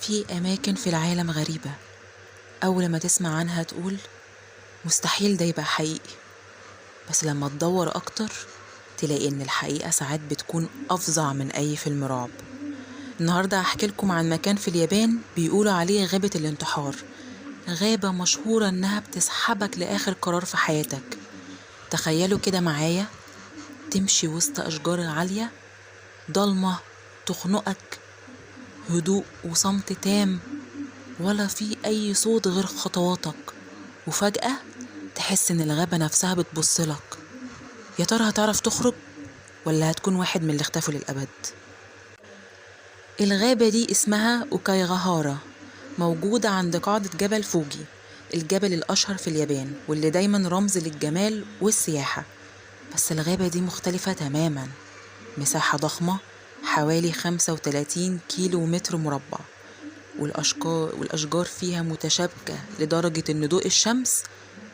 في أماكن في العالم غريبة، أول ما تسمع عنها تقول مستحيل ده يبقى حقيقي، بس لما تدور أكتر تلاقي إن الحقيقة ساعات بتكون أفظع من أي فيلم رعب. النهاردة هحكي لكم عن مكان في اليابان بيقولوا عليه غابة الانتحار، غابة مشهورة إنها بتسحبك لآخر قرار في حياتك. تخيلوا كده معايا تمشي وسط أشجار عالية ضلمة تخنقك، هدوء وصمت تام، ولا في أي صوت غير خطواتك، وفجأة تحس إن الغابة نفسها بتبصلك. يا ترى هتعرف تخرج ولا هتكون واحد من اللي اختفوا للأبد؟ الغابة دي اسمها أوكايغاهارا، موجودة عند قاعدة جبل فوجي، الجبل الأشهر في اليابان واللي دايما رمز للجمال والسياحة. بس الغابة دي مختلفة تماما، مساحة ضخمة حوالي 35 كيلو متر مربع، والأشجار فيها متشابكة لدرجة إن ضوء الشمس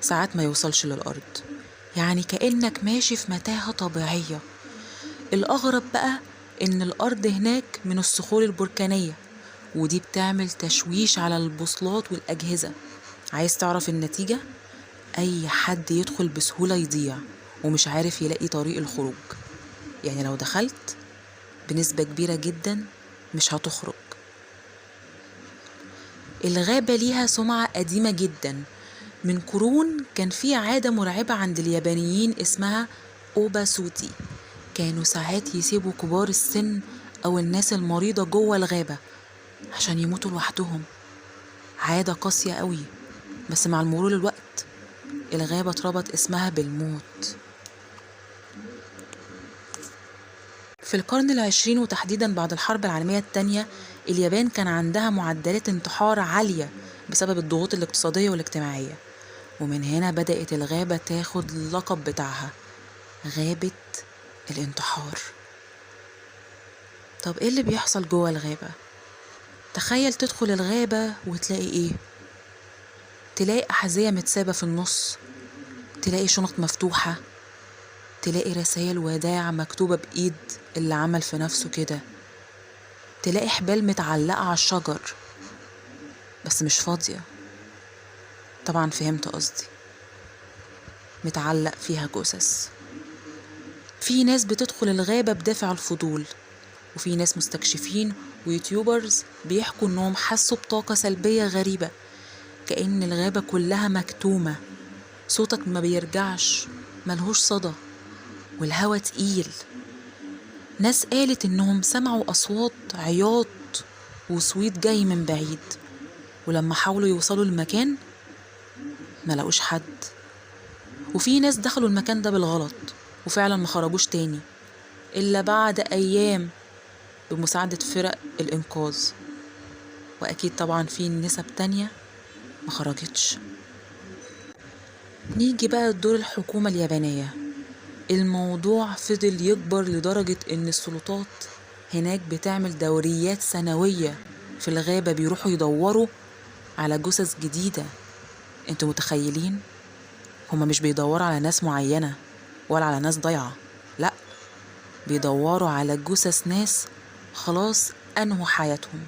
ساعات ما يوصلش للأرض، يعني كأنك ماشي في متاهة طبيعية. الأغرب بقى إن الأرض هناك من الصخور البركانية، ودي بتعمل تشويش على البوصلات والأجهزة. عايز تعرف النتيجة؟ أي حد يدخل بسهولة يضيع ومش عارف يلاقي طريق الخروج، يعني لو دخلت بنسبة كبيرة جدا مش هتخرج. الغابة ليها سمعة قديمة جدا، من قرون كان في عادة مرعبة عند اليابانيين اسمها أوبا سوتي، كانوا ساعات يسيبوا كبار السن أو الناس المريضة جوه الغابة عشان يموتوا لوحدهم. عادة قاسية قوي، بس مع مرور الوقت الغابة اتربط اسمها بالموت. في القرن العشرين وتحديدا بعد الحرب العالمية التانية، اليابان كان عندها معدلات انتحار عالية بسبب الضغوط الاقتصادية والاجتماعية، ومن هنا بدأت الغابة تاخد اللقب بتاعها، غابة الانتحار. طب ايه اللي بيحصل جوه الغابة؟ تخيل تدخل الغابة وتلاقي ايه؟ تلاقي أحذية متسابة في النص، تلاقي شنط مفتوحة، تلاقي رسائل وداع مكتوبة بإيد اللي عمل في نفسه كده، تلاقي حبال متعلقة على الشجر بس مش فاضية، طبعا فهمت قصدي، متعلق فيها جثث. في ناس بتدخل الغابة بدافع الفضول، وفي ناس مستكشفين ويوتيوبرز بيحكوا انهم حسوا بطاقة سلبية غريبة، كأن الغابة كلها مكتومة، صوتك ما بيرجعش، ملهوش صدى، والهوا تقيل. ناس قالت انهم سمعوا اصوات عياط وصويت جاي من بعيد، ولما حاولوا يوصلوا المكان ما لقوش حد. وفي ناس دخلوا المكان ده بالغلط وفعلا ما خرجوش تاني إلا بعد أيام بمساعدة فرق الإنقاذ، وأكيد طبعا في نسب تانية ما خرجتش. نيجي بقى لدور الحكومة اليابانية. الموضوع فضل يكبر لدرجة إن السلطات هناك بتعمل دوريات سنوية في الغابة، بيروحوا يدوروا على جثث جديدة. انتوا متخيلين؟ هما مش بيدوروا على ناس معينة ولا على ناس ضايعة، لأ، بيدوروا على جثث ناس خلاص أنهوا حياتهم.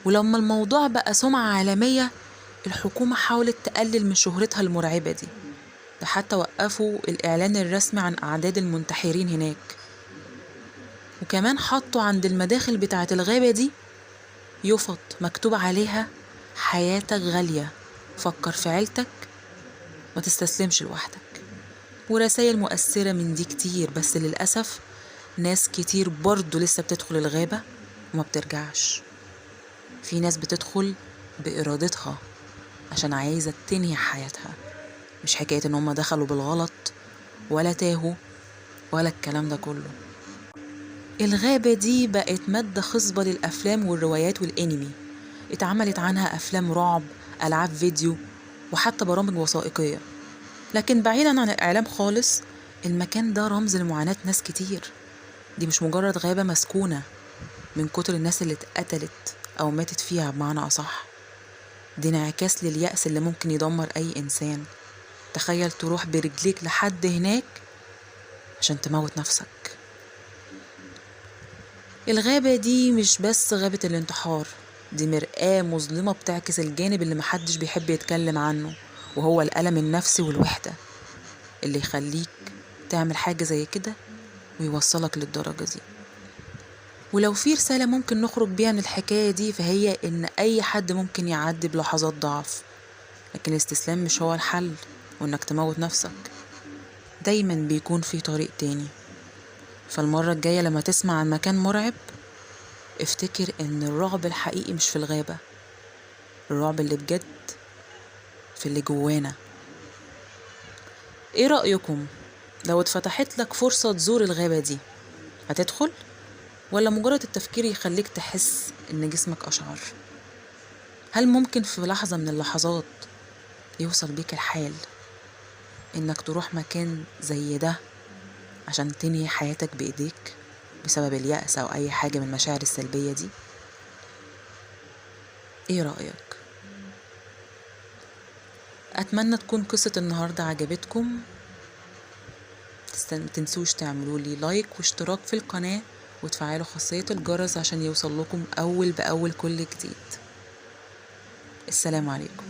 ولما الموضوع بقى سمعة عالمية، الحكومة حاولت تقلل من شهرتها المرعبة دي، ده حتى وقفوا الإعلان الرسمي عن أعداد المنتحرين هناك، وكمان حطوا عند المداخل بتاعة الغابة دي يفط مكتوب عليها حياتك غالية، فكر في عيلتك، ما تستسلمش لوحدك، ورسائل مؤثرة من دي كتير. بس للأسف ناس كتير برضو لسه بتدخل الغابة وما بترجعش. في ناس بتدخل بإرادتها عشان عايزة تنهي حياتها، مش حكاية ان هم دخلوا بالغلط ولا تاهوا ولا الكلام ده كله. الغابة دي بقت مادة خصبة للأفلام والروايات والأنمي، اتعملت عنها أفلام رعب، ألعاب فيديو، وحتى برامج وثائقية. لكن بعيدا عن الإعلام خالص، المكان ده رمز لمعاناة ناس كتير. دي مش مجرد غابة مسكونة من كتر الناس اللي اتقتلت أو ماتت فيها بمعنى أصح، دي انعكاس لليأس اللي ممكن يدمر أي إنسان. تخيل تروح برجليك لحد هناك عشان تموت نفسك. الغابة دي مش بس غابة الانتحار، دي مرآة مظلمة بتعكس الجانب اللي محدش بيحب يتكلم عنه، وهو الألم النفسي والوحدة اللي يخليك تعمل حاجة زي كده ويوصلك للدرجة دي. ولو في رسالة ممكن نخرج بيها من الحكاية دي، فهي إن أي حد ممكن يعدي بلحظات ضعف، لكن الاستسلام مش هو الحل، وإنك تموت نفسك دايما بيكون في طريق تاني. فالمرة الجاية لما تسمع عن مكان مرعب، افتكر إن الرعب الحقيقي مش في الغابة، الرعب اللي بجد في اللي جوانا. ايه رأيكم لو اتفتحت لك فرصة تزور الغابة دي، هتدخل ولا مجرد التفكير يخليك تحس ان جسمك أشعر؟ هل ممكن في لحظة من اللحظات يوصل بيك الحال انك تروح مكان زي ده عشان تنهي حياتك بإيديك بسبب اليأس أو أي حاجة من المشاعر السلبية دي؟ ايه رأيك؟ أتمنى تكون قصة النهاردة عجبتكم. متنسوش تعملوا لي لايك واشتراك في القناة وتفعلوا خاصية الجرس عشان يوصل لكم أول بأول كل جديد. السلام عليكم.